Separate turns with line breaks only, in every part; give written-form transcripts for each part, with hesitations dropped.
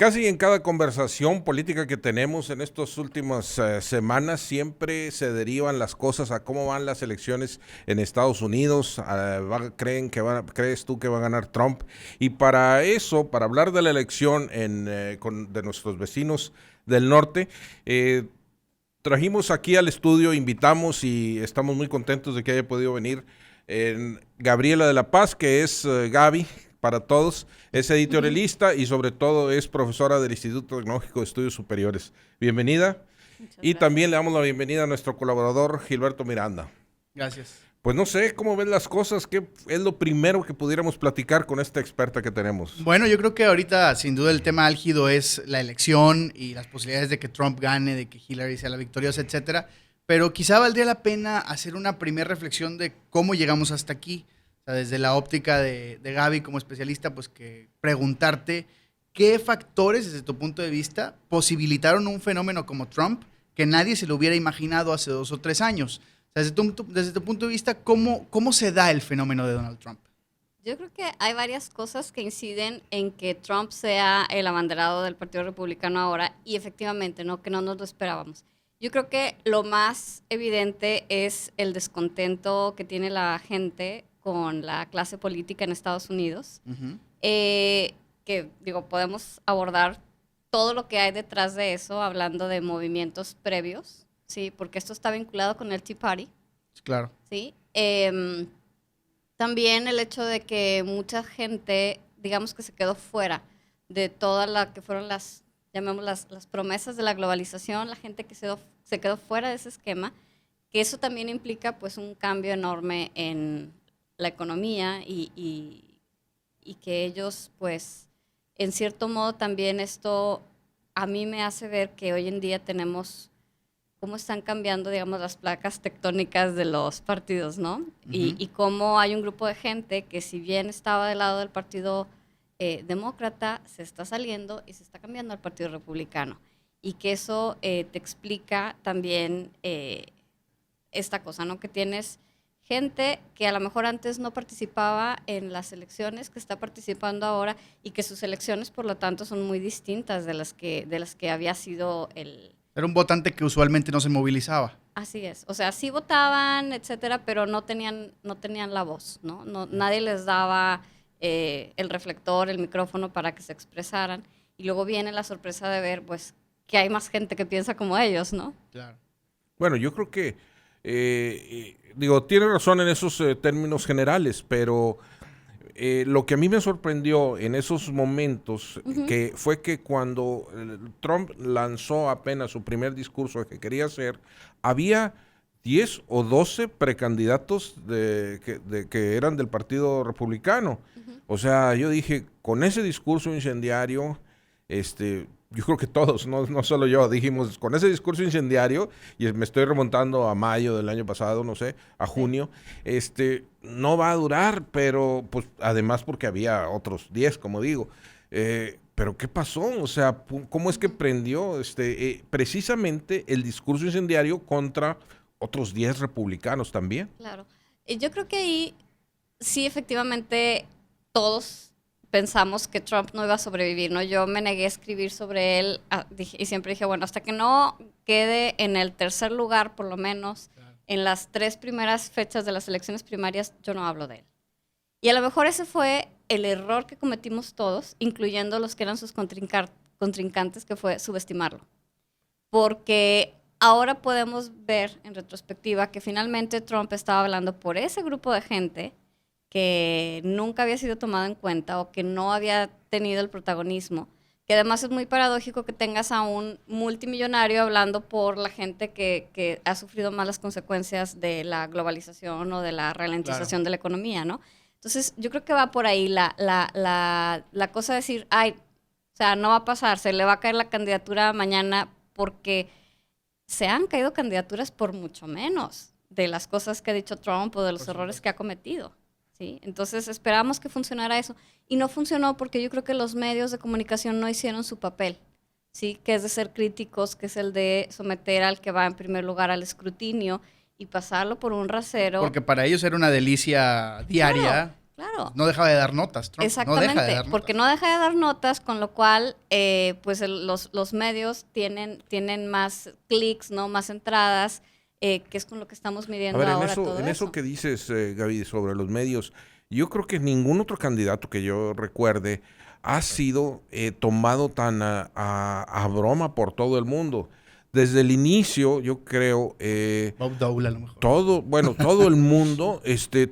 Casi en cada conversación política que tenemos en estas últimas semanas siempre se derivan las cosas a cómo van las elecciones en Estados Unidos. ¿Crees tú que va a ganar Trump? Y para eso, para hablar de la elección de nuestros vecinos del norte, trajimos aquí al estudio, invitamos y estamos muy contentos de que haya podido venir Gabriela de la Paz, que es Gaby para todos, es editorialista y sobre todo es profesora del Instituto Tecnológico de Estudios Superiores. Bienvenida.
Muchas
Y
gracias.
también le damos la bienvenida a nuestro colaborador Gilberto Miranda.
Gracias.
Pues no sé, ¿cómo ven las cosas? ¿Qué es lo primero que pudiéramos platicar con esta experta que tenemos?
Bueno, yo creo que ahorita sin duda el tema álgido es la elección y las posibilidades de que Trump gane, de que Hillary sea la victoriosa, etcétera. Pero quizá valdría la pena hacer una primera reflexión de cómo llegamos hasta aquí. O sea, desde la óptica de Gaby como especialista, pues que preguntarte qué factores desde tu punto de vista posibilitaron un fenómeno como Trump que nadie se lo hubiera imaginado hace 2 o 3 años. O sea, desde tu punto de vista, ¿cómo se da el fenómeno de Donald Trump?
Yo creo que hay varias cosas que inciden en que Trump sea el abanderado del Partido Republicano ahora y efectivamente, ¿no? Que no nos lo esperábamos. Yo creo que lo más evidente es el descontento que tiene la gente con la clase política en Estados Unidos. Que, digo, podemos abordar todo lo que hay detrás de eso, hablando de movimientos previos, ¿sí? Porque esto está vinculado con el Tea Party.
Claro.
¿Sí? También el hecho de que mucha gente, digamos que se quedó fuera de toda la que fueron llamémoslas las promesas de la globalización, la gente que se quedó fuera de ese esquema, que eso también implica pues un cambio enorme en la economía y que ellos pues en cierto modo también esto a mí me hace ver que hoy en día tenemos cómo están cambiando, digamos, las placas tectónicas de los partidos, ¿no?
Uh-huh.
Y cómo hay un grupo de gente que si bien estaba del lado del Partido Demócrata, se está saliendo y se está cambiando al Partido Republicano. Y que eso te explica también esta cosa, ¿no? Que tienes gente que a lo mejor antes no participaba en las elecciones, que está participando ahora y que sus elecciones, por lo tanto, son muy distintas de las que había sido el...
Era un votante que usualmente no se movilizaba.
Así es. O sea, sí votaban, etcétera, pero no tenían la voz, ¿no? Nadie les daba el reflector, el micrófono para que se expresaran. Y luego viene la sorpresa de ver, pues, que hay más gente que piensa como ellos, ¿no?
Claro.
Bueno, yo creo que, tiene razón en esos términos generales, pero lo que a mí me sorprendió en esos momentos que fue que cuando Trump lanzó apenas su primer discurso que quería hacer, había 10 o 12 precandidatos que eran del Partido Republicano. O sea, yo dije, con ese discurso incendiario, yo creo que todos, no solo yo, dijimos, con ese discurso incendiario, y me estoy remontando a mayo del año pasado, no sé, a junio, no va a durar, pero pues además porque había otros 10, como digo. Pero ¿qué pasó? O sea, ¿cómo es que prendió precisamente el discurso incendiario contra otros 10 republicanos también?
Claro. Yo creo que ahí sí, efectivamente, todos pensamos que Trump no iba a sobrevivir, ¿no? Yo me negué a escribir sobre él y siempre dije, bueno, hasta que no quede en el tercer lugar, por lo menos, claro, en las 3 primeras fechas de las elecciones primarias, yo no hablo de él. Y a lo mejor ese fue el error que cometimos todos, incluyendo los que eran sus contrincantes, que fue subestimarlo. Porque ahora podemos ver en retrospectiva que finalmente Trump estaba hablando por ese grupo de gente que nunca había sido tomado en cuenta o que no había tenido el protagonismo, que además es muy paradójico que tengas a un multimillonario hablando por la gente que ha sufrido malas consecuencias de la globalización o de la ralentización, claro, de la economía, ¿no? Entonces, yo creo que va por ahí la cosa de decir, ay, o sea, no va a pasar, se le va a caer la candidatura mañana, porque se han caído candidaturas por mucho menos de las cosas que ha dicho Trump o de los errores que ha cometido. ¿Sí? Entonces esperábamos que funcionara eso y no funcionó porque yo creo que los medios de comunicación no hicieron su papel, ¿sí? Que es de ser críticos, que es el de someter al que va en primer lugar al escrutinio y pasarlo por un rasero.
Porque para ellos era una delicia diaria.
Claro.
No dejaba de dar notas, Trump.
Exactamente,
No deja de dar notas.
porque no deja de dar notas, con lo cual pues los medios tienen más clics, ¿no? Más entradas, que es con lo que estamos
A
midiendo
ver,
ahora todo
en eso
eso.
que dices, Gaby, sobre los medios, yo creo que ningún otro candidato que yo recuerde ha sido tomado tan a broma por todo el mundo. Desde el inicio, yo creo,
Bob Dole a lo mejor.
todo el mundo,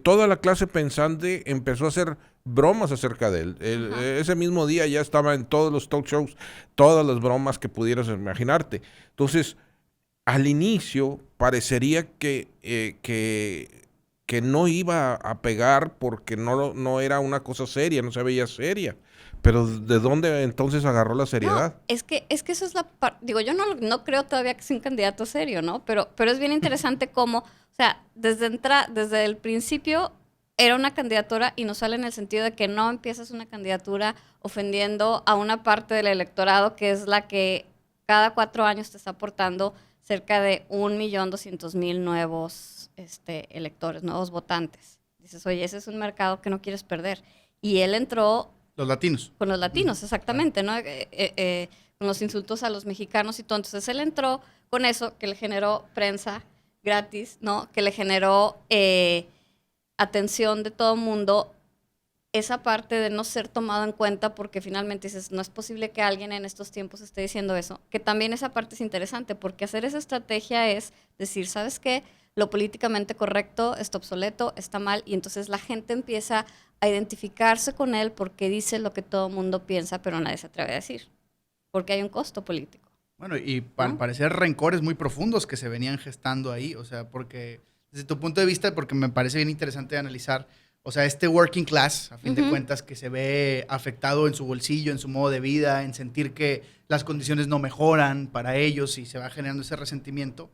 toda la clase pensante empezó a hacer bromas acerca de él. Ese mismo día ya estaba en todos los talk shows, todas las bromas que pudieras imaginarte. Entonces, al inicio parecería que no iba a pegar porque no era una cosa seria, no se veía seria. Pero ¿de dónde entonces agarró la seriedad?
No, es que eso es la parte, digo, yo no creo todavía que sea un candidato serio, ¿no? Pero es bien interesante cómo, o sea, desde el principio era una candidatura inusual en el sentido de que no empiezas una candidatura ofendiendo a una parte del electorado que es la que cada 4 años te está aportando cerca de 1.200.000 nuevos electores, nuevos votantes. Dices, oye, ese es un mercado que no quieres perder. Y él entró
Los latinos.
con los latinos, exactamente, ¿no? Con los insultos a los mexicanos y todo. Entonces él entró con eso que le generó prensa gratis, ¿no? Que le generó atención de todo el mundo. Esa parte de no ser tomado en cuenta porque finalmente dices, no es posible que alguien en estos tiempos esté diciendo eso. Que también esa parte es interesante porque hacer esa estrategia es decir, ¿sabes qué? Lo políticamente correcto está obsoleto, está mal, y entonces la gente empieza a identificarse con él porque dice lo que todo el mundo piensa, pero nadie se atreve a decir, porque hay un costo político.
Bueno, y al parecer rencores muy profundos que se venían gestando ahí, o sea, porque desde tu punto de vista, porque me parece bien interesante analizar, o sea, este working class, a fin de cuentas, que se ve afectado en su bolsillo, en su modo de vida, en sentir que las condiciones no mejoran para ellos y se va generando ese resentimiento.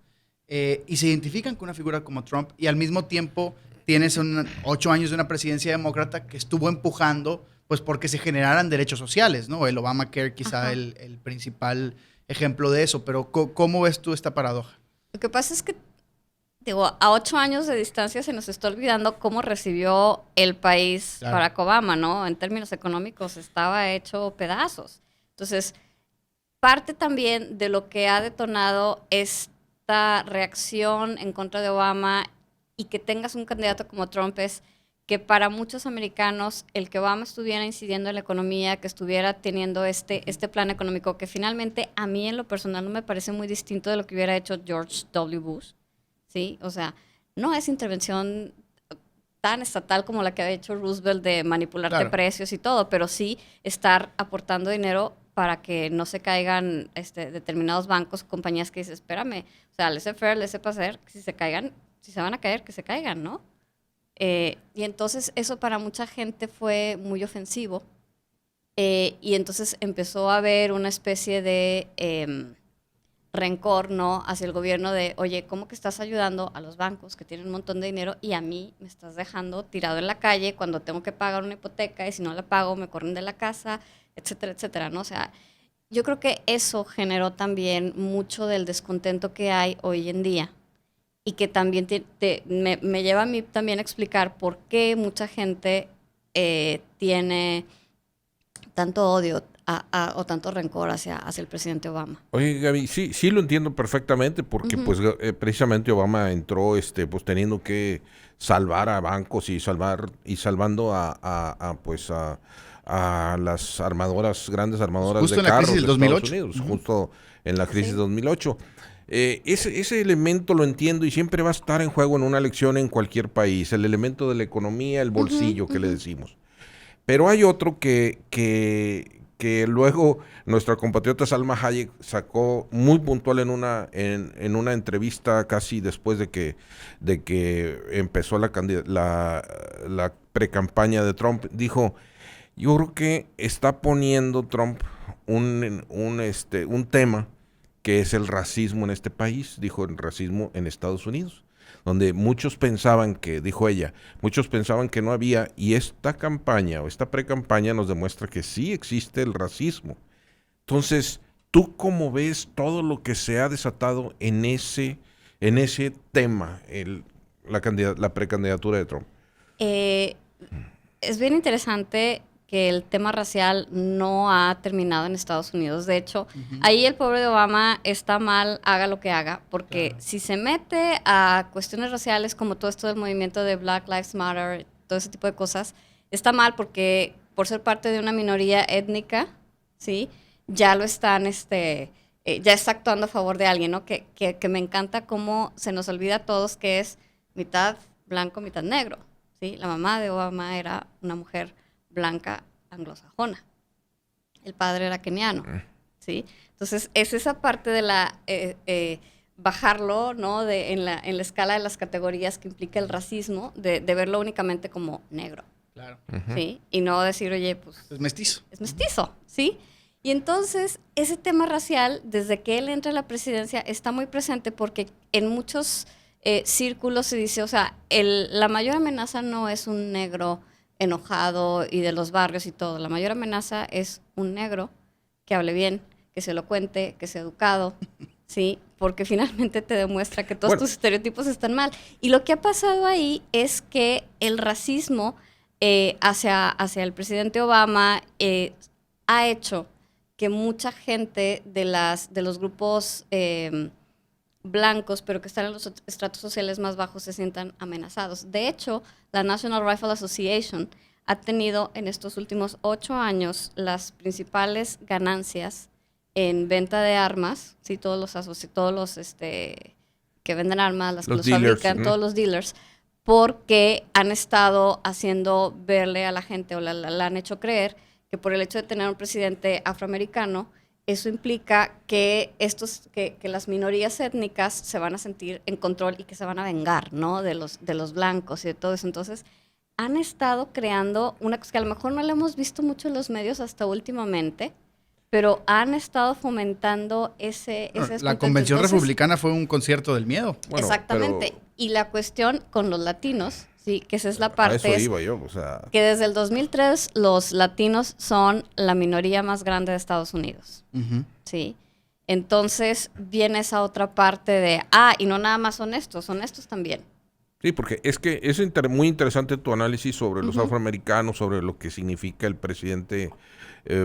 Y se identifican con una figura como Trump y al mismo tiempo tienes 8 años de una presidencia demócrata que estuvo empujando pues porque se generaran derechos sociales, ¿no? El Obamacare quizá el principal ejemplo de eso, pero ¿cómo ves tú esta paradoja?
Lo que pasa es que, digo, a 8 años de distancia se nos está olvidando cómo recibió el país Barack Obama, ¿no? En términos económicos estaba hecho pedazos. Entonces, parte también de lo que ha detonado esta reacción en contra de Obama y que tengas un candidato como Trump es que para muchos americanos el que Obama estuviera incidiendo en la economía, que estuviera teniendo este plan económico, que finalmente a mí en lo personal no me parece muy distinto de lo que hubiera hecho George W. Bush, ¿sí? O sea, no es intervención tan estatal como la que había hecho Roosevelt de manipularte precios y todo, pero sí estar aportando dinero para que no se caigan determinados bancos, compañías que dices, espérame, o sea, laissez-faire, laissez-passer, si se van a caer, que se caigan, ¿no? Y entonces eso para mucha gente fue muy ofensivo. Y entonces empezó a haber una especie de rencor, ¿no? Hacia el gobierno de, oye, ¿cómo que estás ayudando a los bancos que tienen un montón de dinero y a mí me estás dejando tirado en la calle cuando tengo que pagar una hipoteca y si no la pago me corren de la casa, etcétera, etcétera, ¿no? O sea, yo creo que eso generó también mucho del descontento que hay hoy en día y que también me lleva a mí también a explicar por qué mucha gente tiene tanto odio o tanto rencor hacia el presidente Obama.
Oye, Gaby, sí lo entiendo perfectamente porque pues precisamente Obama entró pues teniendo que salvar a bancos y salvando a las grandes armadoras
justo
de
en la
carros
crisis del
de
2008.
Estados Unidos, justo en la crisis de 2008. Ese elemento lo entiendo y siempre va a estar en juego en una elección en cualquier país, el elemento de la economía, el bolsillo que le decimos. Pero hay otro que luego nuestra compatriota Salma Hayek sacó muy puntual en una entrevista casi después de que empezó la precampaña de Trump. Dijo, yo creo que está poniendo Trump un tema que es el racismo en este país, dijo el racismo en Estados Unidos, donde muchos pensaban dijo ella, muchos pensaban que no había, y esta campaña o esta precampaña nos demuestra que sí existe el racismo. Entonces, ¿tú cómo ves todo lo que se ha desatado en ese tema, la precandidatura de Trump?
es bien interesante que el tema racial no ha terminado en Estados Unidos. De hecho, ahí el pobre de Obama está mal, haga lo que haga, porque si se mete a cuestiones raciales como todo esto del movimiento de Black Lives Matter, todo ese tipo de cosas, está mal porque por ser parte de una minoría étnica, ¿sí? Ya lo están, ya está actuando a favor de alguien, ¿no? Que me encanta cómo se nos olvida a todos que es mitad blanco, mitad negro, ¿sí? La mamá de Obama era una mujer blanca anglosajona. El padre era keniano, ¿sí? Entonces, es esa parte de la... bajarlo, ¿no? En la escala de las categorías que implica el racismo, de verlo únicamente como negro.
Claro.
¿Sí? Y no decir, oye, pues...
Es mestizo.
Es mestizo, ¿sí? Y entonces, ese tema racial, desde que él entra a la presidencia, está muy presente porque en muchos círculos se dice, o sea, la mayor amenaza no es un negro enojado y de los barrios y todo. La mayor amenaza es un negro que hable bien, que se lo cuente, que sea educado, ¿sí? Porque finalmente te demuestra que todos tus estereotipos están mal. Y lo que ha pasado ahí es que el racismo hacia el presidente Obama ha hecho que mucha gente de los grupos blancos, pero que están en los estratos sociales más bajos, se sientan amenazados. De hecho, la National Rifle Association ha tenido en estos últimos 8 años las principales ganancias en venta de armas, ¿sí? Todos los que venden armas, las que los fabrican, todos los dealers, porque han estado haciendo verle a la gente o la han hecho creer que por el hecho de tener un presidente afroamericano, eso implica que que las minorías étnicas se van a sentir en control y que se van a vengar, ¿no? De los blancos y de todo eso. Entonces, han estado creando una cosa que a lo mejor no la hemos visto mucho en los medios hasta últimamente, pero han estado fomentando ese
la convención republicana fue un concierto del miedo.
Bueno, exactamente. Y la cuestión con los latinos, sí, que esa es la parte.
A eso iba yo, o sea.
Que desde el 2003 los latinos son la minoría más grande de Estados Unidos. Sí. Entonces viene esa otra parte de, y no nada más son estos también.
Sí, porque es que es muy interesante tu análisis sobre los afroamericanos, sobre lo que significa el presidente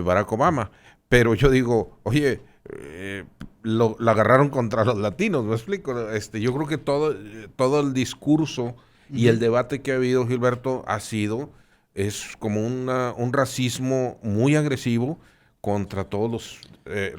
Barack Obama. Pero yo digo, oye, lo agarraron contra los latinos, ¿me explico? Yo creo que todo el discurso y el debate que ha habido, Gilberto, es como un racismo muy agresivo contra todos los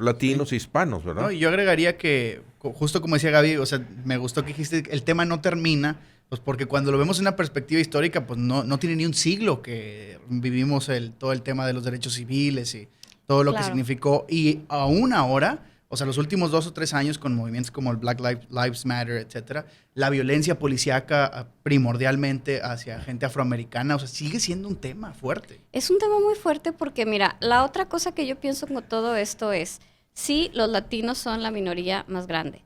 latinos e hispanos, ¿verdad?
No, y yo agregaría que, justo como decía Gaby, o sea, me gustó que dijiste, el tema no termina, pues porque cuando lo vemos en una perspectiva histórica, pues no tiene ni un siglo que vivimos todo el tema de los derechos civiles y todo lo que significó. Y aún ahora, o sea, los últimos 2 o 3 años con movimientos como el Black Lives Matter, etcétera, la violencia policíaca primordialmente hacia gente afroamericana, o sea, sigue siendo un tema fuerte.
Es un tema muy fuerte porque, mira, la otra cosa que yo pienso con todo esto es, sí, los latinos son la minoría más grande,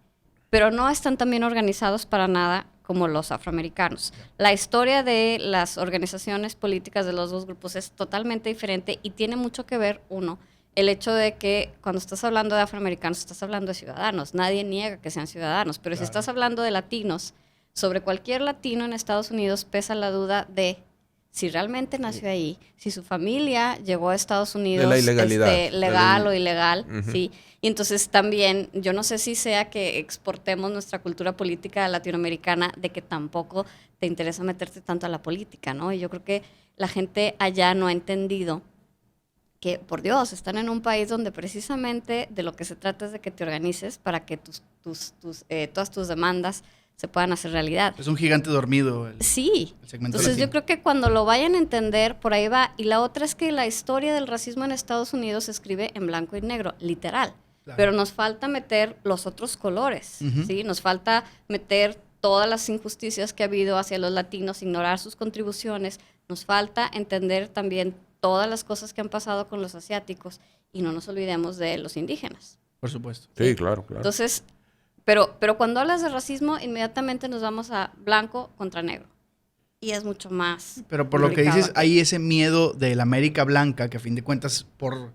pero no están tan bien organizados para nada como los afroamericanos. La historia de las organizaciones políticas de los dos grupos es totalmente diferente y tiene mucho que ver, el hecho de que cuando estás hablando de afroamericanos, estás hablando de ciudadanos. Nadie niega que sean ciudadanos, pero si estás hablando de latinos, sobre cualquier latino en Estados Unidos pesa la duda de si realmente nació ahí, si su familia llegó a Estados Unidos
de la ilegalidad,
legal o ilegal, ¿sí? Y entonces también, yo no sé si sea que exportemos nuestra cultura política latinoamericana de que tampoco te interesa meterte tanto a la política, ¿no? Y yo creo que la gente allá no ha entendido que, por Dios, están en un país donde precisamente de lo que se trata es de que te organices para que todas tus demandas se puedan hacer realidad.
Es un gigante dormido.
Sí. El segmento entonces yo creo que cuando lo vayan a entender, por ahí va. Y la otra es que la historia del racismo en Estados Unidos se escribe en blanco y negro, literal. Claro. Pero nos falta meter los otros colores, ¿sí? Nos falta meter todas las injusticias que ha habido hacia los latinos, ignorar sus contribuciones. Nos falta entender también todas las cosas que han pasado con los asiáticos y no nos olvidemos de los indígenas.
Por supuesto.
Sí, claro.
Entonces, pero cuando hablas de racismo, inmediatamente nos vamos a blanco contra negro. Y es mucho más.
Pero por lo que dices, hay ese miedo de la América blanca, que a fin de cuentas, por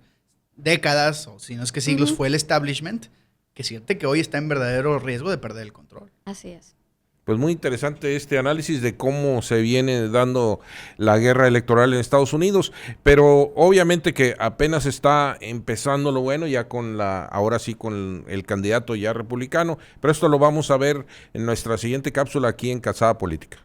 décadas, o si no es que siglos, fue el establishment, que siente que hoy está en verdadero riesgo de perder el control.
Así es.
Pues muy interesante este análisis de cómo se viene dando la guerra electoral en Estados Unidos, pero obviamente que apenas está empezando lo bueno, ya ahora sí con el candidato ya republicano, pero esto lo vamos a ver en nuestra siguiente cápsula aquí en Casada Política.